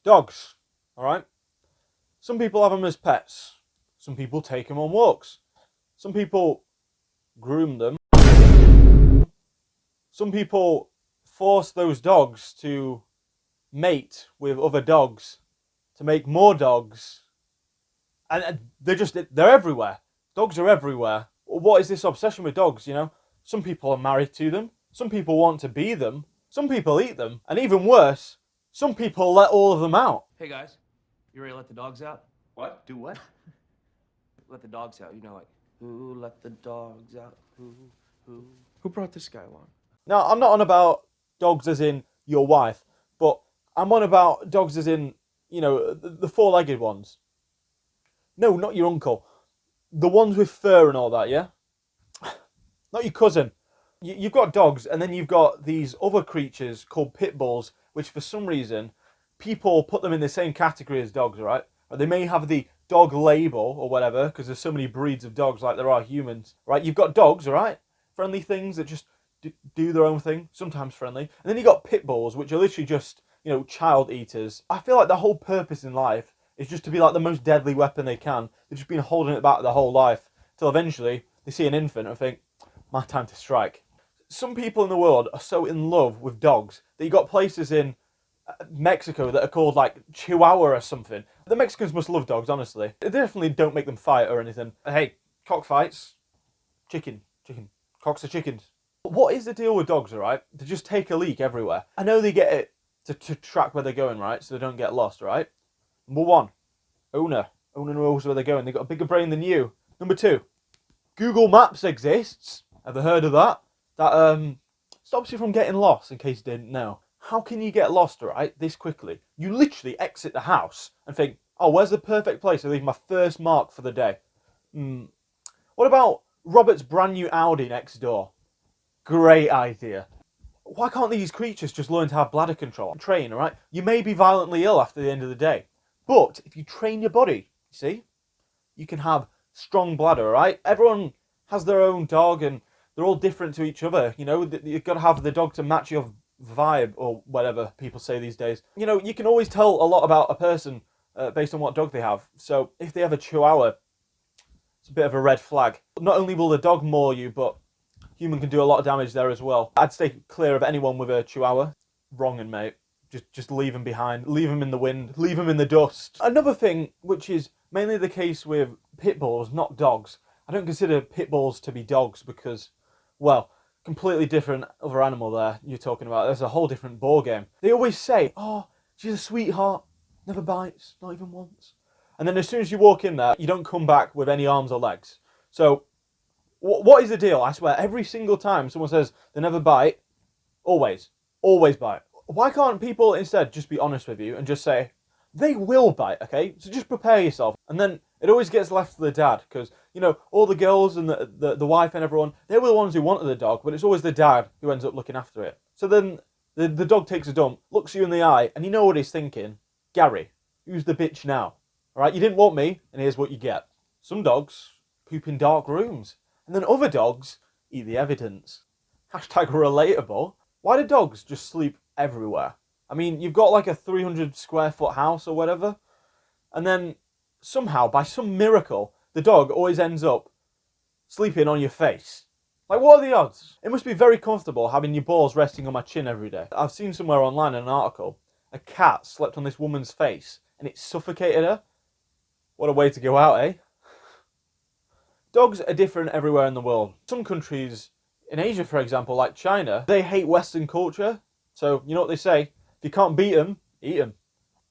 Dogs, all right? Some people have them as pets. Some people take them on walks. Some people groom them. Some people force those dogs to mate with other dogs to make more dogs. And they're everywhere. Dogs are everywhere. What is this obsession with dogs, you know? Some people are married to them. Some people want to be them. Some people eat them. And even worse, some people let all of them out. Hey guys, you ready to let the dogs out? What? Do what? Let the dogs out. You know, like, who let the dogs out? Who? Who brought this guy along? Now, I'm not on about dogs as in your wife, but I'm on about dogs as in, you know, the four-legged ones. No, not your uncle. The ones with fur and all that, yeah? Not your cousin. You've got dogs, and then you've got these other creatures called pit bulls, which for some reason, people put them in the same category as dogs, right? Or they may have the dog label or whatever, because there's so many breeds of dogs like there are humans, right? You've got dogs, all right? Friendly things that just do their own thing, sometimes friendly. And then you've got pit bulls, which are literally just, you know, child eaters. I feel like the whole purpose in life is just to be like the most deadly weapon they can. They've just been holding it back their whole life, till eventually they see an infant and think, my time to strike. Some people in the world are so in love with dogs that you got places in Mexico that are called like Chihuahua or something. The Mexicans must love dogs, honestly. They definitely don't make them fight or anything. Hey, cockfights, chicken. Cocks are chickens. But what is the deal with dogs, alright? They just take a leak everywhere. I know they get it to track where they're going, right? So they don't get lost, right? Number one, owner. Owner knows where they're going. They've got a bigger brain than you. Number two, Google Maps exists. Ever heard of that? That stops you from getting lost, in case you didn't know. How can you get lost, right, this quickly? You literally exit the house and think, oh, where's the perfect place to leave my first mark for the day? What about Robert's brand new Audi next door? Great idea. Why can't these creatures just learn to have bladder control? Train, alright? You may be violently ill after the end of the day. But if you train your body, you see, you can have strong bladder, alright? Everyone has their own dog and they're all different to each other, you know? You've got to have the dog to match your vibe, or whatever people say these days. You know, you can always tell a lot about a person based on what dog they have. So if they have a Chihuahua, it's a bit of a red flag. Not only will the dog maul you, but human can do a lot of damage there as well. I'd stay clear of anyone with a Chihuahua. Wronging, mate. Just leave him behind. Leave him in the wind. Leave him in the dust. Another thing, which is mainly the case with pit bulls, not dogs. I don't consider pit bulls to be dogs because, well, completely different other animal there you're talking about. There's a whole different ball game. They always say, oh, she's a sweetheart. Never bites, not even once. And then as soon as you walk in there, you don't come back with any arms or legs. So what is the deal? I swear, every single time someone says they never bite, always bite. Why can't people instead just be honest with you and just say, they will bite, okay? So just prepare yourself. And then it always gets left to the dad, because, you know, all the girls and the wife and everyone, they were the ones who wanted the dog, but it's always the dad who ends up looking after it. So then the dog takes a dump, looks you in the eye, and you know what he's thinking. Gary, who's the bitch now? All right, you didn't want me, and here's what you get. Some dogs poop in dark rooms, and then other dogs eat the evidence. Hashtag relatable. Why do dogs just sleep everywhere? I mean, you've got like a 300 square foot house or whatever, and then somehow, by some miracle, the dog always ends up sleeping on your face. Like, what are the odds? It must be very comfortable having your balls resting on my chin every day. I've seen somewhere online in an article, a cat slept on this woman's face and it suffocated her. What a way to go out, eh? Dogs are different everywhere in the world. Some countries, in Asia for example, like China, they hate Western culture. So, you know what they say? If you can't beat them, eat them.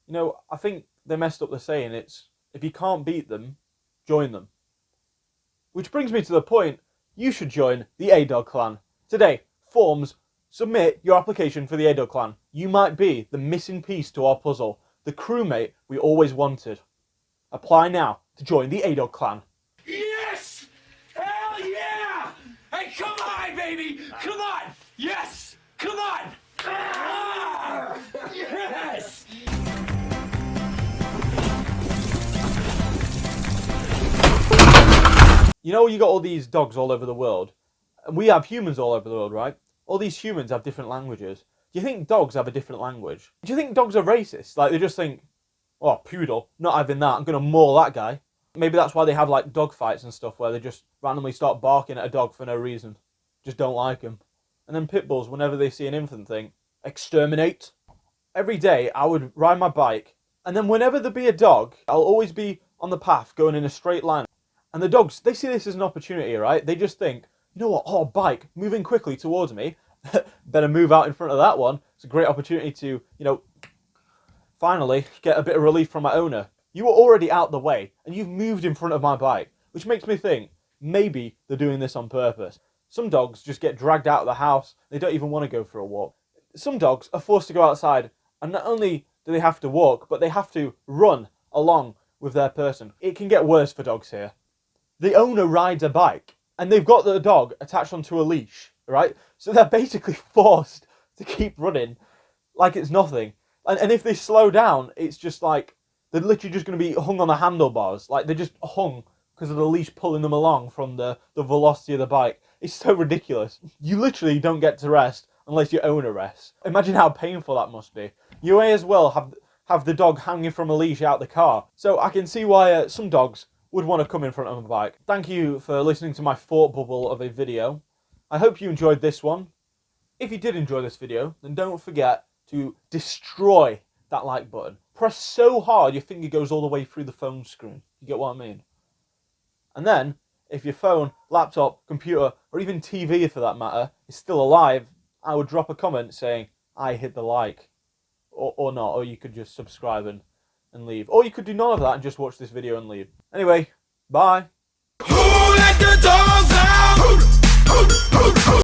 You know, I think they messed up the saying. It's, if you can't beat them, join them. Which brings me to the point, you should join the A-Dog clan. Today, forms, submit your application for the A-Dog clan. You might be the missing piece to our puzzle, the crewmate we always wanted. Apply now to join the A-Dog clan. Yes! Hell yeah! Hey, come on, baby! Come on! Yes! Come on! Ah! Yes! You know, you got all these dogs all over the world, and we have humans all over the world, right? All these humans have different languages. Do you think dogs have a different language? Do you think dogs are racist? Like, they just think, Oh, poodle, not having that. I'm gonna maul that guy. Maybe that's why they have like dog fights and stuff where they just randomly start barking at a dog for no reason. Just don't like him. And then pit bulls, whenever they see an infant thing, exterminate. Every day I would ride my bike, and then whenever there be a dog, I'll always be on the path going in a straight line. And the dogs, they see this as an opportunity, right? They just think, you know what, oh, bike, moving quickly towards me. Better move out in front of that one. It's a great opportunity to, you know, finally get a bit of relief from my owner. You were already out the way, and you've moved in front of my bike, which makes me think, maybe they're doing this on purpose. Some dogs just get dragged out of the house, they don't even want to go for a walk. Some dogs are forced to go outside, and not only do they have to walk, but they have to run along with their person. It can get worse for dogs here. The owner rides a bike, and they've got the dog attached onto a leash, right? So they're basically forced to keep running like it's nothing. And if they slow down, it's just like, they're literally just going to be hung on the handlebars. Like, they're just hung because of the leash pulling them along from the velocity of the bike. It's so ridiculous. You literally don't get to rest unless your owner rests. Imagine how painful that must be. You may as well have the dog hanging from a leash out the car. So I can see why some dogs would want to come in front of a bike. Thank you for listening to my thought bubble of a video. I hope you enjoyed this one. If you did enjoy this video, then don't forget to destroy that like button. Press so hard your finger goes all the way through the phone screen. You get what I mean? And then, if your phone, laptop, computer, or even TV for that matter, is still alive, I would drop a comment saying, I hit the like. Or not, or you could just subscribe and leave. Or you could do none of that and just watch this video and leave. Anyway, bye. Who let the dogs out?